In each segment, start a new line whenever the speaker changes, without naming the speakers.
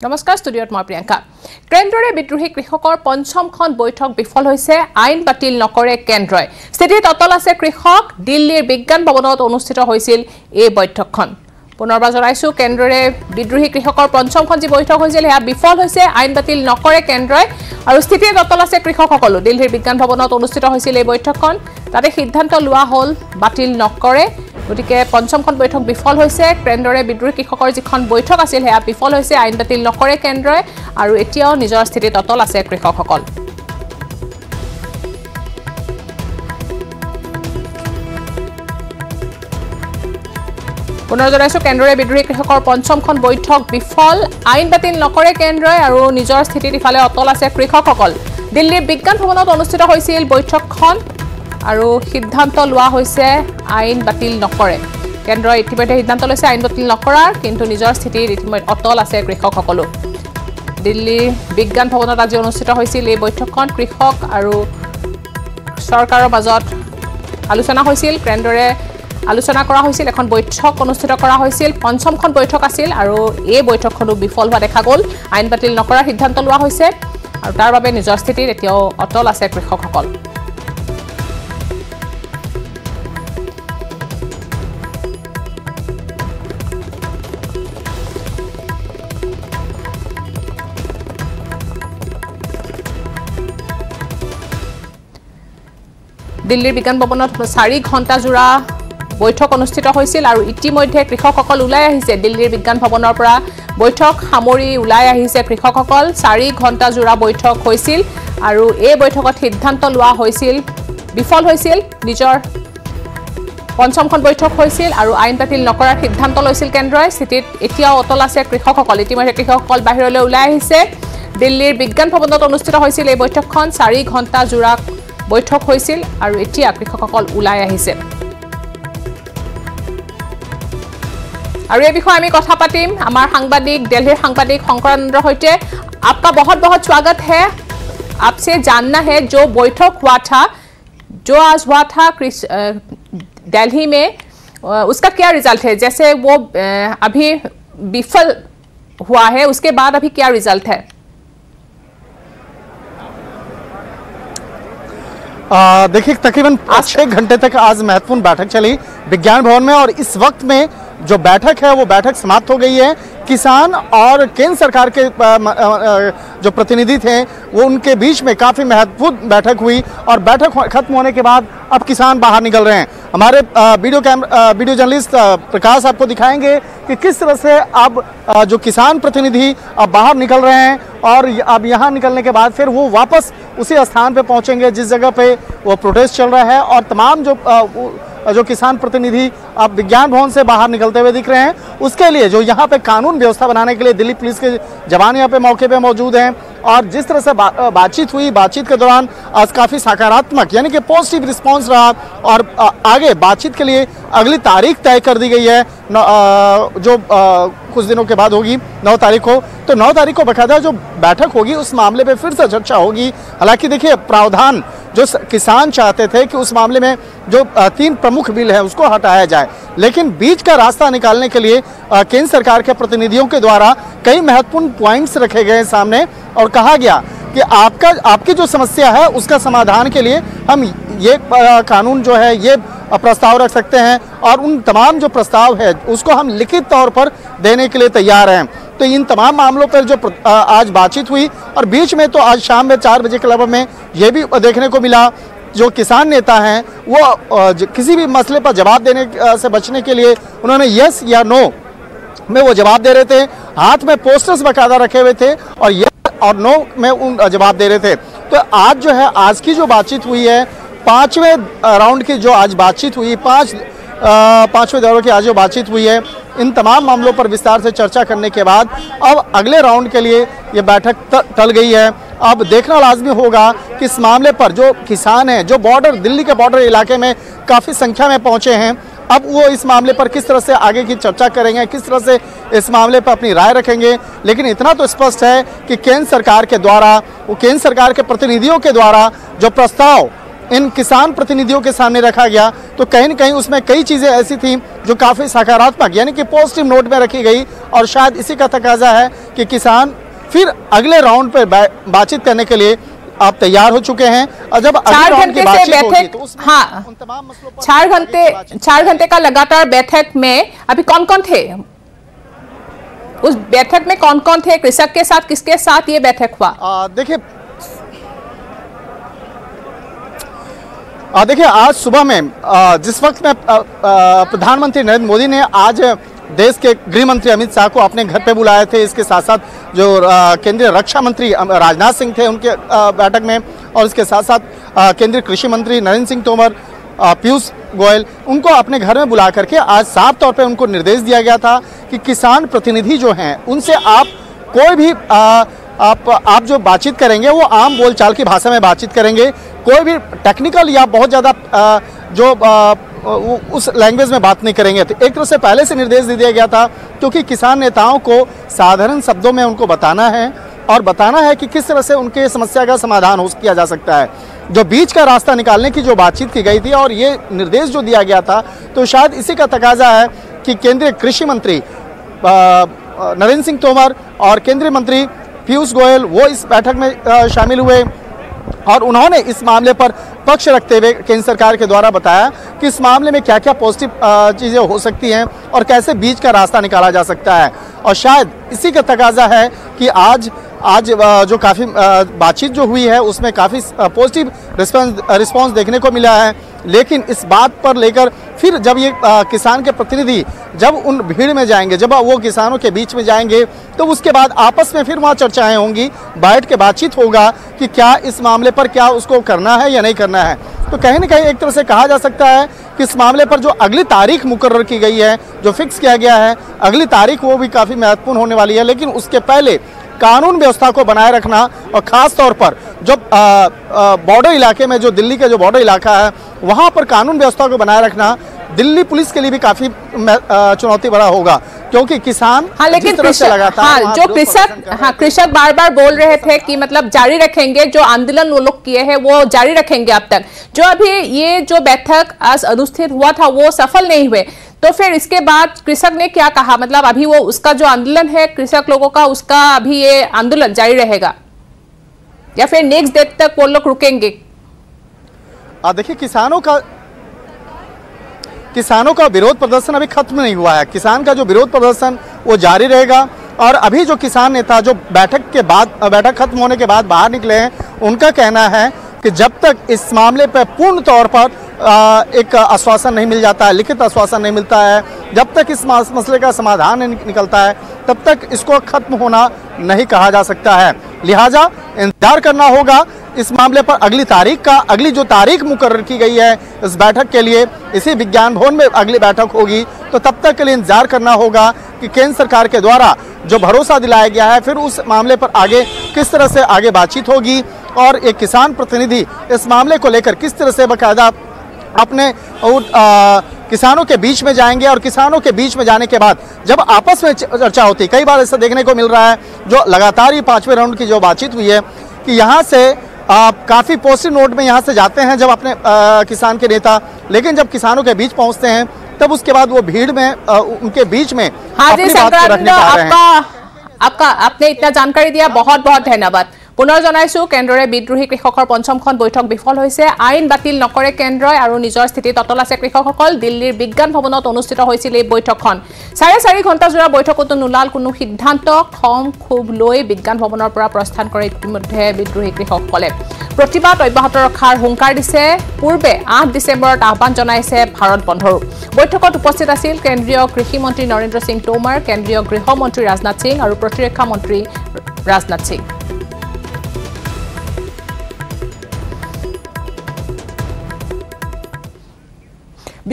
नमस्कार स्टूडियोत मैं प्रियंका। केन्द्रे विद्रोही कृषकर पंचमखन बैठक विफल होइसे आईन बातिल नकरे केन्द्रय स्थिति अटल आछे कृषक दिल्लीर विज्ञान भवनत अनुष्ठित होइसिल ए बैठकखन पुनरबार जनाइछु केन्द्रे विद्रोही कृषकर पंचमखन जी बैठक होइसिल या विफल होइसे आईन बातिल नकरे केन्द्रय और स्थिति अटल आछे कृषकসকল दिल्लीर विज्ञान भवनत अनुष्ठित होइसिल ए बैठकखन ताते सिद्धांत लोৱা हल बातिल नकरे गतिके पंचमखन बैठक विफल होइसे केन्द्रे विद्रोही कृषकर जिखन बैठक आछिल हेया विफल होइसे आईन बातिल नकरे केन्द्रय और एतियाও নিজৰ স্থিতিত অটল আছে কৃষকসকল। পুনৰ জনাইছো কেন্দ্ৰৰে বিদ্ৰোহী কৃষকৰ পঞ্চমখন বৈঠক বিফল আইন বাতিল নকৰে কেন্দ্ৰই আৰু নিজৰ স্থিতিত ইফালে অটল আছে কৃষকসকল। দিল্লীৰ বিজ্ঞান ভৱনত অনুষ্ঠিত হৈছিল বৈঠকখন আৰু সিদ্ধান্ত লোৱা হৈছে আইন বাতিল নকৰে কেন্দ্ৰই ইতিমধ্যে সিদ্ধান্ত লৈছে আইন বাতিল নকৰাৰ কিন্তু নিজৰ স্থিতিত ইতিমধ্যে অটল আছে কৃষকসকল। দিল্লী বিজ্ঞান ভৱনত আজি অনুষ্ঠিত হৈছিল এই বৈঠকখন কৃষক আৰু চৰকাৰৰ মাজত আলোচনা হৈছিল কেন্দ্ৰৰে আলোচনা কৰা হৈছিল এখন বৈঠক অনুষ্ঠিত কৰা হৈছিল পঞ্চমখন বৈঠক আছিল আৰু এই বৈঠকখনো বিফল হোৱা দেখা গ'ল আইন বাতিল নকৰাৰ সিদ্ধান্ত লোৱা হৈছে আৰু তাৰ বাবে নিজৰ স্থিতিত এতিয়াও অটল আছে কৃষকসকল। दिल्लीर विज्ञान भवनत 4 घंटा जोड़ा बैठक अनुष्ठित होइसिल और इतिमध्ये कृषकসকল उलाई आहिसे दिल्लीर विज्ञान भवনৰ পৰা बैठक सामरी उलाई आहिसे कृषकসকল 4 घंटा जोड़ा बैठक होइसिल और এই बैठकत सिद्धांत लोৱা হৈছিল विफल হৈছিল নিজৰ पंचमখন बैठक होइसिल और आईन बातिल नकरार सिद्धांत লৈছিল केन्द्रই स्थितित एতিয়াও অটল আছে কৃষকসকল। ইতিमध्ये কৃষকসকল বাহিৰলৈ उलाई आहिसे दिल्लीर विज्ञान भवनत अनुष्ठित होइसिल এই बैठकখন 4 घंटा जोड़ा बैठक होइसिल और एटिया कृषकসকল उलाई आहिसे और ये विषय आमी कथा पातिम आमार सांबादिक दिल्लीर सांबादिक शंकरानंदर होइते। आपका बहुत बहुत स्वागत है। आपसे जानना है जो बैठक हुआ था जो आज हुआ था दिल्ली में उसका क्या रिजल्ट है जैसे वो अभी विफल हुआ है उसके बाद अभी क्या रिजल्ट है?
देखिए तकरीबन 6 घंटे तक आज महत्वपूर्ण बैठक चली विज्ञान भवन में और इस वक्त में जो बैठक है वो बैठक समाप्त हो गई है। किसान और केंद्र सरकार के जो प्रतिनिधि थे वो उनके बीच में काफ़ी महत्वपूर्ण बैठक हुई और बैठक खत्म होने के बाद अब किसान बाहर निकल रहे हैं। हमारे वीडियो जर्नलिस्ट प्रकाश आपको दिखाएंगे कि किस तरह से अब जो किसान प्रतिनिधि अब बाहर निकल रहे हैं और अब यहाँ निकलने के बाद फिर वो वापस उसी स्थान पे पहुँचेंगे जिस जगह पे वो प्रोटेस्ट चल रहा है और तमाम जो किसान प्रतिनिधि अब विज्ञान भवन से बाहर निकलते हुए दिख रहे हैं। उसके लिए जो यहाँ पे कानून व्यवस्था बनाने के लिए दिल्ली पुलिस के जवान यहाँ पे मौके पे मौजूद हैं और जिस तरह से बातचीत हुई बातचीत के दौरान आज काफ़ी सकारात्मक यानी कि पॉजिटिव रिस्पांस रहा और आगे बातचीत के लिए अगली तारीख तय कर दी गई है जो कुछ दिनों के बाद होगी 9 तारीख को। तो 9 तारीख को बकायदा जो बैठक होगी उस मामले पे फिर से चर्चा होगी। हालांकि देखिए प्रावधान जो किसान चाहते थे कि उस मामले में जो 3 प्रमुख बिल है उसको हटाया जाए लेकिन बीच का रास्ता निकालने के लिए केंद्र सरकार के प्रतिनिधियों के द्वारा कई महत्वपूर्ण पॉइंट्स रखे गए सामने और कहा गया कि आपकी जो समस्या है उसका समाधान के लिए हम ये कानून जो है ये प्रस्ताव रख सकते हैं और उन तमाम जो प्रस्ताव है उसको हम लिखित तौर पर देने के लिए तैयार हैं। तो इन तमाम मामलों पर जो आज बातचीत हुई और बीच में तो आज शाम में 4 बजे के लगभग में ये भी देखने को मिला जो किसान नेता हैं वो किसी भी मसले पर जवाब देने से बचने के लिए उन्होंने यस या नो में वो जवाब दे रहे थे। हाथ में पोस्टर्स बाकायदा रखे हुए थे और यस और नो में उन जवाब दे रहे थे। तो आज जो है आज की जो बातचीत हुई है 5वें राउंड की जो आज बातचीत हुई 5वें दौर की आज जो बातचीत हुई है इन तमाम मामलों पर विस्तार से चर्चा करने के बाद अब अगले राउंड के लिए ये बैठक टल गई है। अब देखना लाजमी होगा कि इस मामले पर जो किसान हैं जो दिल्ली के बॉर्डर इलाके में काफ़ी संख्या में पहुंचे हैं अब वो इस मामले पर किस तरह से आगे की चर्चा करेंगे किस तरह से इस मामले पर अपनी राय रखेंगे। लेकिन इतना तो स्पष्ट है कि केंद्र सरकार के द्वारा केंद्र सरकार के प्रतिनिधियों के द्वारा जो प्रस्ताव इन किसान प्रतिनिधियों के सामने रखा गया तो कहीं न कहीं उसमें कई चीज़ें ऐसी थी जो काफ़ी सकारात्मक यानी कि पॉजिटिव नोट में रखी गई, और शायद इसी का तकाजा है कि किसान फिर अगले राउंड पर बातचीत करने के लिए आप तैयार हो चुके हैं। और जब
4 घंटे से बैठक, हाँ, 4 घंटे का लगातार बैठक में अभी कौन कौन थे? उस बैठक में कौन कौन थे? कृषक के साथ, किसके साथ ये बैठक हुआ?
देखिए आज सुबह में जिस वक्त में प्रधानमंत्री नरेंद्र मोदी ने आज देश के गृह मंत्री अमित शाह को अपने घर पे बुलाए थे, इसके साथ साथ जो केंद्रीय रक्षा मंत्री राजनाथ सिंह थे उनके बैठक में, और इसके साथ साथ केंद्रीय कृषि मंत्री नरेंद्र सिंह तोमर, पीयूष गोयल, उनको अपने घर में बुला करके आज साफ तौर पे उनको निर्देश दिया गया था कि किसान प्रतिनिधि जो हैं उनसे आप कोई भी आप जो बातचीत करेंगे वो आम बोलचाल की भाषा में बातचीत करेंगे, कोई भी टेक्निकल या बहुत ज़्यादा उस लैंग्वेज में बात नहीं करेंगे। तो एक तरह से पहले से निर्देश दे दिया गया था, क्योंकि किसान नेताओं को साधारण शब्दों में उनको बताना है और बताना है कि किस तरह से उनके समस्या का समाधान हो किया जा सकता है। जो बीच का रास्ता निकालने की जो बातचीत की गई थी और ये निर्देश जो दिया गया था, तो शायद इसी का तकाजा है कि केंद्रीय कृषि मंत्री नरेंद्र सिंह तोमर और केंद्रीय मंत्री पीयूष गोयल वो इस बैठक में शामिल हुए, और उन्होंने इस मामले पर पक्ष रखते हुए केंद्र सरकार के द्वारा बताया कि इस मामले में क्या क्या पॉजिटिव चीज़ें हो सकती हैं और कैसे बीच का रास्ता निकाला जा सकता है। और शायद इसी का तकाजा है कि आज जो काफ़ी बातचीत जो हुई है उसमें काफ़ी पॉजिटिव रिस्पांस देखने को मिला है। लेकिन इस बात पर लेकर फिर जब ये किसान के प्रतिनिधि जब उन भीड़ में जाएंगे, जब वो किसानों के बीच में जाएंगे, तो उसके बाद आपस में फिर वहाँ चर्चाएं होंगी, बैठ के बातचीत होगा कि क्या इस मामले पर क्या उसको करना है या नहीं करना है। तो कहीं ना कहीं एक तरह से कहा जा सकता है कि इस मामले पर जो अगली तारीख मुकर्रर की गई है, जो फिक्स किया गया है, अगली तारीख वो भी काफ़ी महत्वपूर्ण होने वाली है। लेकिन उसके पहले कानून व्यवस्था को बनाए रखना, और ख़ास तौर पर जो बॉर्डर इलाके में, जो दिल्ली का जो बॉर्डर इलाका है, वहाँ पर कानून व्यवस्था को बनाए रखना दिल्ली पुलिस के लिए भी काफ़ी चुनौती बड़ा होगा, क्योंकि किसान
लेकिन कृषक बार बार बोल रहे थे कि मतलब जारी रखेंगे, जो आंदोलन वो लोग किए हैं वो जारी रखेंगे अब तक। जो अभी ये जो बैठक आज अनुष्ठित हुआ था वो सफल नहीं हुए, तो फिर इसके बाद कृषक ने क्या कहा? मतलब अभी वो उसका जो आंदोलन है कृषक लोगों का, उसका अभी ये आंदोलन जारी रहेगा या फिर नेक्स्ट डेट तक वो लोग रुकेंगे?
देखिए किसानों का विरोध प्रदर्शन अभी खत्म नहीं हुआ है। किसान का जो विरोध प्रदर्शन वो जारी रहेगा, और अभी जो किसान नेता जो बैठक खत्म होने के बाद बाहर निकले हैं, उनका कहना है कि जब तक इस मामले पर पूर्ण तौर पर एक आश्वासन नहीं मिल जाता है, लिखित आश्वासन नहीं मिलता है, जब तक इस मसले का समाधान नहीं निकलता है, तब तक इसको खत्म होना नहीं कहा जा सकता है। लिहाजा इंतजार करना होगा इस मामले पर अगली जो तारीख मुकर्रर की गई है इस बैठक के लिए, इसी विज्ञान भवन में अगली बैठक होगी। तो तब तक के लिए इंतजार करना होगा कि केंद्र सरकार के द्वारा जो भरोसा दिलाया गया है, फिर उस मामले पर आगे किस तरह से आगे बातचीत होगी, और एक किसान प्रतिनिधि इस मामले को लेकर किस तरह से बाकायदा अपने किसानों के बीच में जाएंगे। और किसानों के बीच में जाने के बाद जब आपस में चर्चा होती है, कई बार ऐसा देखने को मिल रहा है, जो लगातार ये 5वें राउंड की जो बातचीत हुई है, कि यहाँ से काफ़ी पॉजिटिव नोट में यहाँ से जाते हैं जब अपने किसान के नेता, लेकिन जब किसानों के बीच पहुँचते हैं तब उसके बाद वो भीड़ में उनके बीच में अपनी बात रखने जा रहे हैं।
आपने इतना जानकारी दिया, बहुत बहुत धन्यवाद। पुনৰ জনাইছো কেন্দ্ৰৰে বিদ্ৰোহী কৃষকৰ পঞ্চমখন বৈঠক বিফল হৈছে। আইন বাতিল নকৰে কেন্দ্ৰই আৰু নিজৰ স্থিতি ততল আছে কৃষকসকল। দিল্লীৰ বিজ্ঞান ভৱনত অনুষ্ঠিত হৈছিল এই বৈঠকখন। 4.5 ঘণ্টা জোৰা বৈঠকতো নোলাল কোনো সিদ্ধান্ত। খং ক্ষোভ লৈ বিজ্ঞান ভৱনৰ পৰা প্ৰস্থান কৰে ইতিমধ্যে বিদ্ৰোহী কৃষকসকলে। প্ৰতিবাদ অব্যাহত ৰখাৰ হুংকাৰ দিছে। পূৰ্বে 8 ডিচেম্বৰত আহ্বান জনাইছে ভাৰত বন্ধৰো। বৈঠকত উপস্থিত আছিল কেন্দ্ৰীয় কৃষি মন্ত্ৰী নৰেন্দ্ৰ সিং তোমৰ, কেন্দ্ৰীয় গৃহ মন্ত্ৰী ৰাজনাথ সিং আৰু প্ৰতিৰক্ষা মন্ত্ৰী ৰাজনাথ সিং।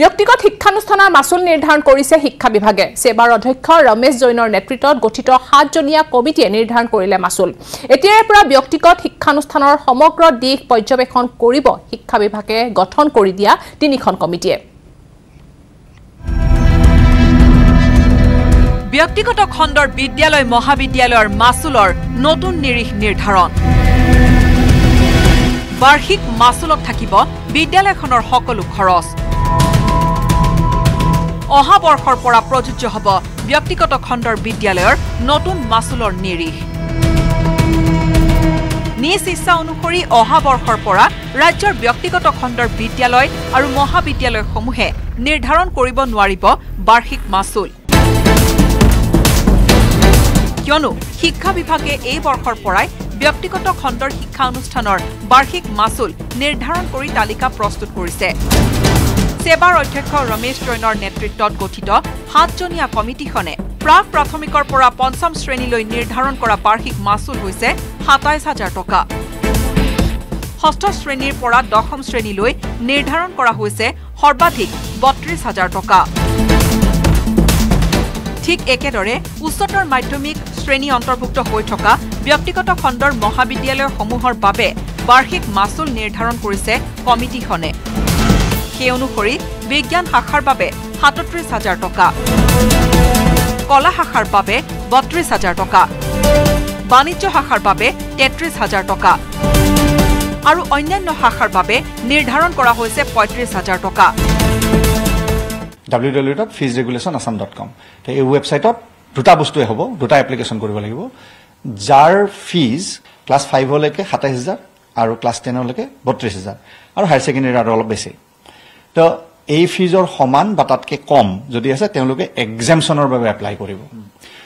ব্যক্তিগত শিক্ষানুষ্ঠানৰ মাচুল নিৰ্ধাৰণ কৰিছে শিক্ষা বিভাগে। সেবাৰ অধ্যক্ষ ৰমেশ জৈনৰ নেতৃত্বত গঠিত 7জনীয়া কমিটিয়ে নিৰ্ধাৰণ কৰিলে মাচুল। এতিয়াৰ পৰা ব্যক্তিগত শিক্ষানুষ্ঠানৰ সমগ্ৰ দিশ পৰ্যবেক্ষণ কৰিব শিক্ষা বিভাগে গঠন কৰি দিয়া 3খন কমিটিয়ে।
ব্যক্তিগত খণ্ডৰ বিদ্যালয় মহাবিদ্যালয়ৰ মাচুলৰ নতুন নিৰিখ নিৰ্ধাৰণ। বাৰ্ষিক মাচুলত থাকিব বিদ্যালয়খনৰ সকলো খৰচ। অহা বৰ্ষৰ পৰা প্ৰযোজ্য হ'ব ব্যক্তিগত খণ্ডৰ বিদ্যালয়ৰ নতুন মাচুলৰ নিৰিখ। নিজ ইচ্ছা অনুসৰি অহা বৰ্ষৰ পৰা ৰাজ্যৰ ব্যক্তিগত খণ্ডৰ বিদ্যালয় আৰু মহাবিদ্যালয়সমূহে নিৰ্ধাৰণ কৰিব নোৱাৰিব বাৰ্ষিক মাচুল। কিয়নো শিক্ষা বিভাগে এই বৰ্ষৰ পৰাই ব্যক্তিগত খণ্ডৰ শিক্ষা অনুষ্ঠানৰ বাৰ্ষিক মাচুল নিৰ্ধাৰণ কৰি তালিকা প্ৰস্তুত কৰিছে। সেবাৰ অধ্যক্ষ ৰমেশ জৈনৰ নেতৃত্বত গঠিত 7জনীয়া কমিটিখনে প্ৰাক প্ৰাথমিকৰ পৰা পঞ্চম শ্ৰেণীলৈ নিৰ্ধাৰণ কৰা বাৰ্ষিক মাচুল হৈছে ২৭,০০০ টকা। ষষ্ঠ শ্ৰেণীৰ পৰা দশম শ্ৰেণীলৈ নিৰ্ধাৰণ কৰা হৈছে সৰ্বাধিক ৩২,০০০ টকা। ঠিক একেদৰে উচ্চতৰ মাধ্যমিক শ্ৰেণী অন্তৰ্ভুক্ত হৈ থকা ব্যক্তিগত খণ্ডৰ মহাবিদ্যালয়সমূহৰ বাবে বাৰ্ষিক মাচুল নিৰ্ধাৰণ কৰিছে কমিটিখনে। সেই অনুসৰি বিজ্ঞান শাখাৰ বাবে ৩৭,০০০ টকা, কলা শাখাৰ বাবে ৩২,০০০ টকা, বাণিজ্য শাখাৰ বাবে ৩৩,০০০ টকা আৰু অন্যান্য শাখাৰ বাবে নিৰ্ধাৰণ কৰা হৈছে ৩৫,০০০ টকা।
www.feesregulationassam.com এই ৱেবছাইটত দুটা বস্তুৱে হ'ব, দুটা এপ্লিকেশ্যন কৰিব লাগিব। যাৰ ফিজ ক্লাছ 5লৈকে ২৭,০০০ আৰু ক্লাছ 10লৈকে ৩২,০০০ আৰু হায়াৰ ছেকেণ্ডেৰী আৰু অলপ বেছি। তো এই ফিজৰ সমান বা তাতকৈ কম যদি আছে তেওঁলোকে এক্সামশ্যনৰ বাবে এপ্লাই কৰিব।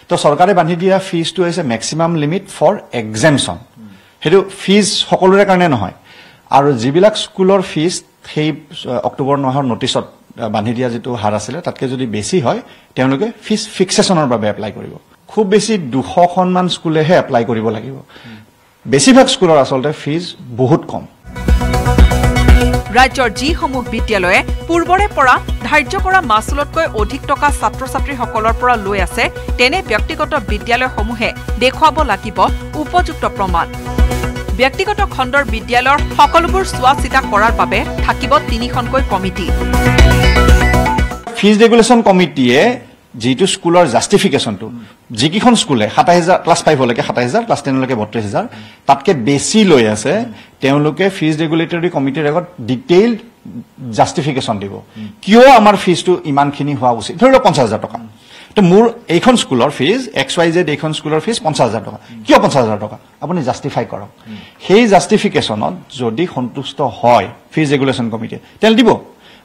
তো চৰকাৰে বান্ধি দিয়া ফিজটো হৈছে মেক্সিমাম লিমিট ফৰ এক্সামশ্যন। সেইটো ফিজ সকলোৰে কাৰণে নহয়। আৰু যিবিলাক স্কুলৰ ফিজ সেই অক্টোবৰ মাহৰ নটিছত বান্ধি দিয়া যিটো হাৰ আছিলে তাতকৈ যদি বেছি হয় তেওঁলোকে ফিজ ফিক্সেশ্যনৰ বাবে এপ্লাই কৰিব। খুব বেছি 200খনমান স্কুলেহে এপ্লাই কৰিব লাগিব। বেছিভাগ স্কুলৰ আচলতে ফিজ বহুত কম।
ৰাজ্যৰ যিসমূহ বিদ্যালয়ে পূৰ্বৰে পৰা ধাৰ্য কৰা মাচুলতকৈ অধিক টকা ছাত্ৰ ছাত্ৰীসকলৰ পৰা লৈ আছে তেনে ব্যক্তিগত বিদ্যালয়সমূহে দেখুৱাব লাগিব উপযুক্ত প্ৰমাণ। ব্যক্তিগত খণ্ডৰ বিদ্যালয়ৰ সকলোবোৰ চোৱা চিতা কৰাৰ বাবে থাকিব 3খনকৈ কমিটি।
ফিজ ৰেগুলেশ্যন কমিটিয়ে যিটো স্কুলৰ জাষ্টিফিকেশ্যনটো যিকেইখন স্কুলে ২৭,০০০ ক্লাছ 5লৈকে ২৭,০০০ ক্লাছ 10লৈকে ৩২,০০০ তাতকৈ বেছি লৈ আছে তেওঁলোকে ফিজ ৰেগুলেটৰী কমিটিৰ আগত ডিটেইল জাষ্টিফিকেশ্যন দিব কিয় আমাৰ ফিজটো ইমানখিনি হোৱা উচিত। ধৰি লওক ৫০,০০০ টকা। তো মোৰ এইখন স্কুলৰ ফিজ XYZ এইখন স্কুলৰ ফিজ ৫০,০০০ টকা। কিয় ৫০,০০০ টকা আপুনি জাষ্টিফাই কৰক। সেই জাষ্টিফিকেশ্যনত যদি সন্তুষ্ট হয় ফিজ ৰেগুলেশ্যন কমিটিয়ে তেল দিব,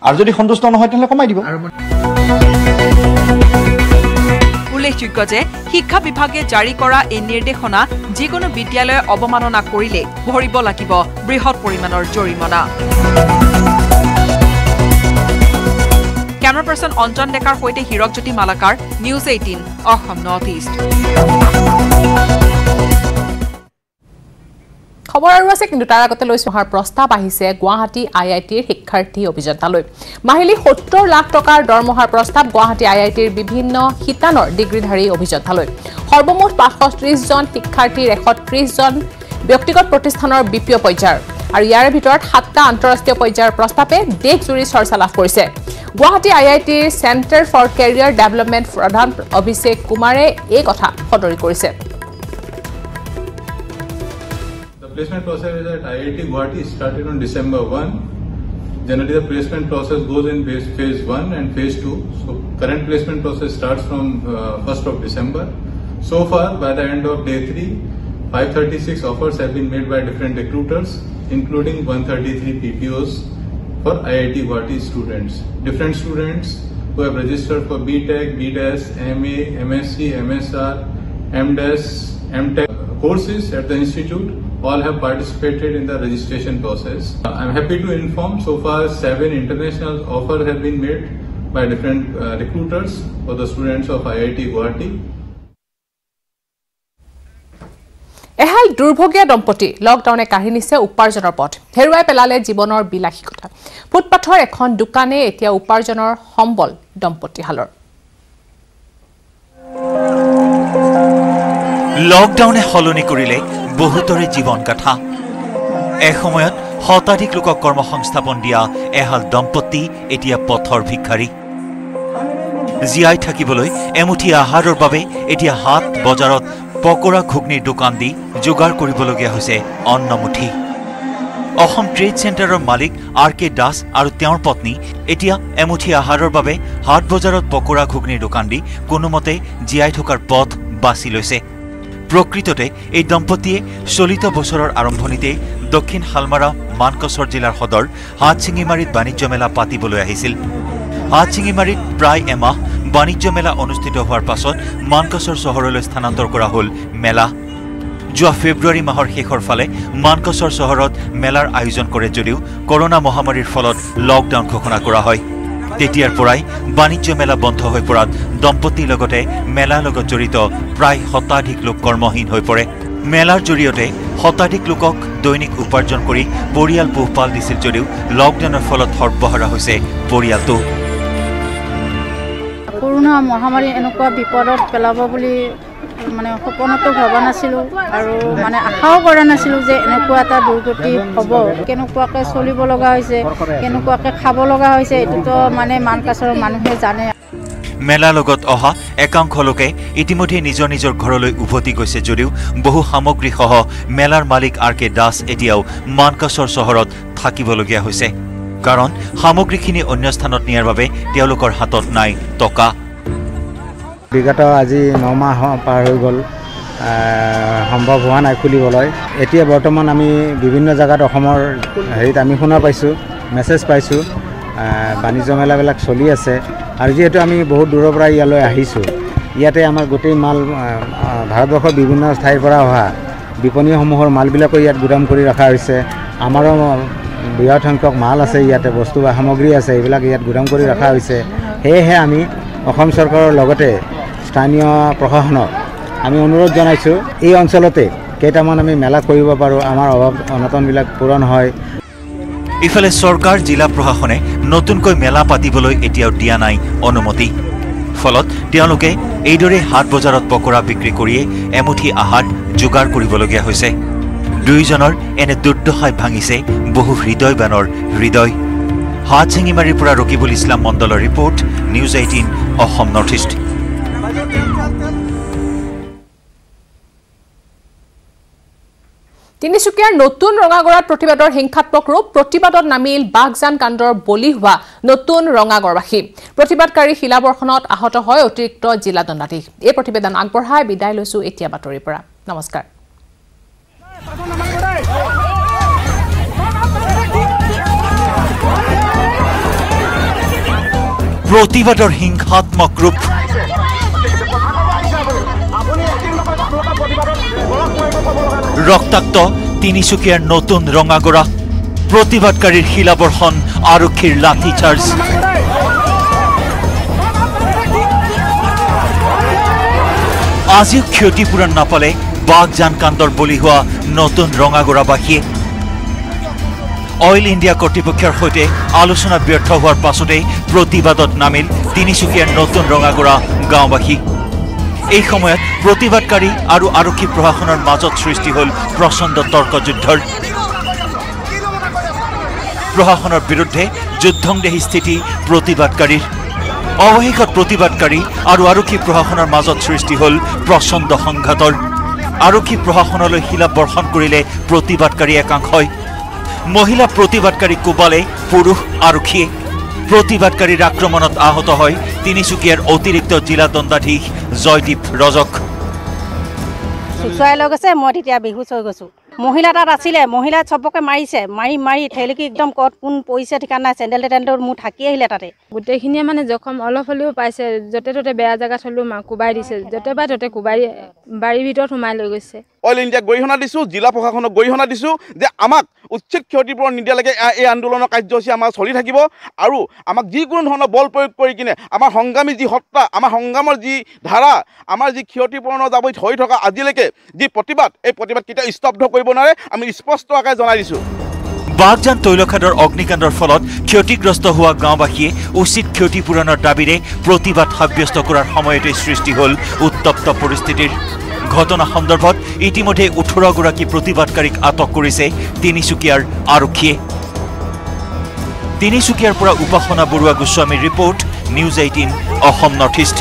আৰু যদি সন্তুষ্ট নহয় তেতিয়াহ'লে কমাই দিব।
উল্লেখযোগ্য যে শিক্ষা বিভাগে জাৰি কৰা এই নিৰ্দেশনা যিকোনো বিদ্যালয়ে অৱমাননা কৰিলে ভৰিব লাগিব বৃহৎ পৰিমাণৰ জৰিমনা। কেমেৰা পাৰ্চন অঞ্জন ডেকাৰ সৈতে Hirakjyoti Malakar, news 18 Assam north east.
খবৰ আৰু আছে, কিন্তু তাৰ আগতে লৈছো অহাৰ প্ৰস্তাৱ আহিছে গুৱাহাটী IITৰ শিক্ষাৰ্থী অভিযন্তালৈ। মাহিলী ৭০ লাখ টকাৰ দৰমহাৰ প্ৰস্তাৱ গুৱাহাটী IITৰ বিভিন্ন শিতানৰ ডিগ্ৰীধাৰী অভিযন্তালৈ। সৰ্বমুঠ ৫৩০জন শিক্ষাৰ্থীৰ ১৩০জন ব্যক্তিগত প্ৰতিষ্ঠানৰ BPO পৰ্যায়ৰ আৰু ইয়াৰ ভিতৰত 7টা আন্তঃৰাষ্ট্ৰীয় পৰ্যায়ৰ প্ৰস্তাৱে দেশজুৰি চৰ্চা লাভ কৰিছে। গুৱাহাটী IITৰ চেণ্টাৰ ফৰ কেৰিয়াৰ ডেভেলপমেণ্ট প্ৰধান অভিষেক কুমাৰে এই কথা সদৰি কৰিছে।
Placement process at IIT Guwahati started on December 1. Generally, the placement process goes in phase 1 and phase 2. So, current placement process starts from 1st of December. So far, by the end of day 3, 536 offers have been made by different recruiters, including 133 PPOs for IIT Guwahati students. Different students who have registered for BTech, BDAS, MA, MSc, MSR, MDes, MTech courses at the institute. All have participated in the registration process. I'm happy to inform so far 7 international offers have been made by different recruiters for the students of IIT Guwahati.
এহাল দুৰ্ভগীয়া দম্পতি লকডাউনে কাঢ়ি নিছে উপাৰ্জনৰ পথ। হেৰুৱাই পেলালে জীৱনৰ বিলাসিকতা। ফুটপাথৰ এখন দোকানে এতিয়া উপাৰ্জনৰ সম্বল দম্পতিহালৰ।
লকডাউনে সলনি কৰিলে বহুতৰে জীৱন গাথা। এসময়ত শতাধিক লোকক কৰ্মসংস্থাপন দিয়া এহাল দম্পতি এতিয়া পথৰ ভিক্ষাৰী। জীয়াই থাকিবলৈ এমুঠি আহাৰৰ বাবে এতিয়া হাট বজাৰত পকৰা ঘুগনিৰ দোকান দি যোগাৰ কৰিবলগীয়া হৈছে অন্নমুঠি। অসম ট্ৰেড চেণ্টাৰৰ মালিক RK দাস আৰু তেওঁৰ পত্নী এতিয়া এমুঠি আহাৰৰ বাবে হাট বজাৰত পকৰা ঘুগনিৰ দোকান দি কোনোমতে জীয়াই থকাৰ পথ বাছি লৈছে প্ৰকৃততে এই দম্পতীয়ে চলিত বছৰৰ আৰম্ভণিতে দক্ষিণ হালমাৰা মানকচৰ জিলাৰ সদৰ হাটচিঙিমাৰীত বাণিজ্য মেলা পাতিবলৈ আহিছিল হাটচিঙিমাৰীত প্ৰায় এমাহ বাণিজ্য মেলা অনুষ্ঠিত হোৱাৰ পাছত মানকচৰ চহৰলৈ স্থানান্তৰ কৰা হ'ল মেলা যোৱা ফেব্ৰুৱাৰী মাহৰ শেষৰ ফালে মানকচৰ চহৰত মেলাৰ আয়োজন কৰে যদিও কৰোনা মহামাৰীৰ ফলত লকডাউন ঘোষণা কৰা হয় তেতিয়াৰ পৰাই বাণিজ্য মেলা বন্ধ হৈ পৰাত দম্পতীৰ লগতে মেলাৰ লগত জড়িত প্ৰায় শতাধিক লোক কৰ্মহীন হৈ পৰে মেলাৰ জৰিয়তে শতাধিক লোকক দৈনিক উপাৰ্জন কৰি পৰিয়াল পোহপাল দিছিল যদিও লকডাউনৰ ফলত সৰ্বহাৰা হৈছে পৰিয়ালটো
কৰোনা মহামাৰী এনেকুৱা বিপদত পেলাব বুলি মানে সপোনতো ভবা নাছিলোঁ আৰু মানে আশাও কৰা নাছিলোঁ যে এনেকুৱা এটা দুৰ্গতি হ'ব কেনেকুৱাকৈ চলিব লগা হৈছে কেনেকুৱাকৈ খাব লগা হৈছে এইটোতো মানে মানকাচৰৰ মানুহে জানে
মেলাৰ লগত অহা একাংশ লোকে ইতিমধ্যে নিজৰ নিজৰ ঘৰলৈ উভতি গৈছে যদিও বহু সামগ্ৰীসহ মেলাৰ মালিক RK দাস এতিয়াও মানকাচৰ চহৰত থাকিবলগীয়া হৈছে কাৰণ সামগ্ৰীখিনি অন্য স্থানত নিয়াৰ বাবে তেওঁলোকৰ হাতত নাই টকা
বিগত আজি 9 মাহ পাৰ হৈ গ'ল সম্ভৱ হোৱা নাই খুলিবলৈ এতিয়া বৰ্তমান আমি বিভিন্ন জায়গাত অসমৰ হেৰিত আমি শুনা পাইছোঁ মেছেজ পাইছোঁ বাণিজ্য মেলাবিলাক চলি আছে আৰু যেহেতু আমি বহুত দূৰৰ পৰা ইয়ালৈ আহিছোঁ ইয়াতে আমাৰ গোটেই মাল ভাৰতবৰ্ষৰ বিভিন্ন ঠাইৰ পৰা অহা বিপণীসমূহৰ মালবিলাকো ইয়াত গুদাম কৰি ৰখা হৈছে আমাৰো বৃহৎ সংখ্যক মাল আছে ইয়াতে বস্তু বা সামগ্ৰী আছে এইবিলাক ইয়াত গুদাম কৰি ৰখা হৈছে সেয়েহে আমি অসম চৰকাৰৰ লগতে স্থানীয় প্ৰশাসনক আমি অনুৰোধ জনাইছোঁ এই অঞ্চলতে কেইটামান আমি মেলা কৰিব পাৰোঁ আমাৰ অভাৱ অনটনবিলাক পূৰণ হয়
ইফালে চৰকাৰ জিলা প্ৰশাসনে নতুনকৈ মেলা পাতিবলৈ এতিয়াও দিয়া নাই অনুমতি ফলত তেওঁলোকে এইদৰে হাট বজাৰত পকৰা বিক্ৰী কৰিয়ে এমুঠি আহাৰ যোগাৰ কৰিবলগীয়া হৈছে দুইজনৰ এনে দুৰ্দশাই ভাঙিছে বহু হৃদয়বানৰ হৃদয় হাটচিঙিমাৰীৰ পৰা ৰকিবুল ইছলাম মণ্ডলৰ report news 18 Assam north east
তিনিচুকীয়াৰ নতুন ৰঙাগড়াত প্ৰতিবাদৰ হিংসাত্মক ৰূপ প্ৰতিবাদত নামিল বাঘজান কাণ্ডৰ বলি হোৱা নতুন ৰঙাগড়বাসী প্ৰতিবাদকাৰী শিলাবৰ্ষণত আহত হয় অতিৰিক্ত জিলা দণ্ডাধীশ এই প্ৰতিবেদন আগবঢ়াই বিদায় লৈছো এতিয়া বাতৰিৰ পৰা নমস্কাৰ
প্ৰতিবাদৰ হিংসাত্মক ৰূপ ৰক্তাক্ত তিনিচুকীয়াৰ নতুন ৰঙাগড়া প্ৰতিবাদকাৰীৰ শিলাবৰ্ষণ আৰক্ষীৰ লাঠি চাৰ্জ আজিও ক্ষতিপূৰণ নাপালে বাঘজান কাণ্ডৰ বলি হোৱা নতুন ৰঙাগড়াবাসীয়ে অইল ইণ্ডিয়া কৰ্তৃপক্ষৰ সৈতে আলোচনা ব্যৰ্থ হোৱাৰ পাছতেই প্ৰতিবাদত নামিল তিনিচুকীয়াৰ নতুন ৰঙাগড়া গাঁওবাসী এই সময়ত প্ৰতিবাদকাৰী আৰু আৰক্ষী প্ৰশাসনৰ মাজত সৃষ্টি হ'ল প্ৰচণ্ড তৰ্কযুদ্ধৰ প্ৰশাসনৰ বিৰুদ্ধে যুদ্ধংদেহী স্থিতি প্ৰতিবাদকাৰীৰ অৱশেষত প্ৰতিবাদকাৰী আৰু আৰক্ষী প্ৰশাসনৰ মাজত সৃষ্টি হ'ল প্ৰচণ্ড সংঘাতৰ আৰক্ষী প্ৰশাসনলৈ শিলা বৰ্ষণ কৰিলে প্ৰতিবাদকাৰী একাংশই মহিলা প্ৰতিবাদকাৰী কোবালে পুৰুষ আৰক্ষীয়ে প্ৰতিবাদকাৰীৰ আক্ৰমণত আহত হয় তিনিচুকীয়াৰ অতিৰিক্ত জিলা দণ্ডাধীশ জয়দীপ ৰজক
চুচুৱাই লৈ গৈছে মই তেতিয়া বেহুচ হৈ গৈছোঁ মহিলা তাত আছিলে মহিলা চবকে মাৰিছে মাৰি ঠেলিকি একদম ক'ত কোন পৰিছে ঠিকানা নাই চেণ্ডেল টেণ্ডেল মোৰ থাকি আহিলে তাতে
গোটেইখিনিয়ে মানে জখম অলপ হ'লেও পাইছে য'তে ত'তে বেয়া জেগাত হ'লেও কোবাই দিছে য'তে পাই ত'তে কোবাই বাৰীৰ ভিতৰত সোমাই লৈ গৈছে
অইল ইণ্ডিয়াক গৰিহণা দিছোঁ জিলা প্ৰশাসনক গৰিহণা দিছোঁ যে আমাক উচিত ক্ষতিপূৰণ নিদিয়ালৈকে এই আন্দোলনৰ কাৰ্যসূচী আমাৰ চলি থাকিব আৰু আমাক যিকোনো ধৰণৰ বল প্ৰয়োগ কৰি কিনে আমাৰ সংগ্ৰামী যি সত্তা আমাৰ সংগ্ৰামৰ যি ধাৰা আমাৰ যি ক্ষতিপূৰণৰ দাবীত হৈ থকা আজিলৈকে যি প্ৰতিবাদ এই প্ৰতিবাদ কেতিয়া স্তব্ধ কৰিব নোৱাৰে আমি স্পষ্ট আকাৰে জনাই দিছোঁ
বাঘজান তৈলখাদৰ অগ্নিকাণ্ডৰ ফলত ক্ষতিগ্ৰস্ত হোৱা গাঁওবাসীয়ে উচিত ক্ষতিপূৰণৰ দাবীৰে প্ৰতিবাদ সাব্যস্ত কৰাৰ সময়তে সৃষ্টি হ'ল উত্তপ্ত পৰিস্থিতিৰ ঘটনা সন্দৰ্ভত ইতিমধ্যে 18 গৰাকী প্ৰতিবাদকাৰীক আটক কৰিছে তিনিচুকীয়াৰ আৰক্ষীয়ে তিনিচুকীয়াৰ পৰা উপাসনা বৰুৱা গোস্বামীৰ report news 18 Assam north east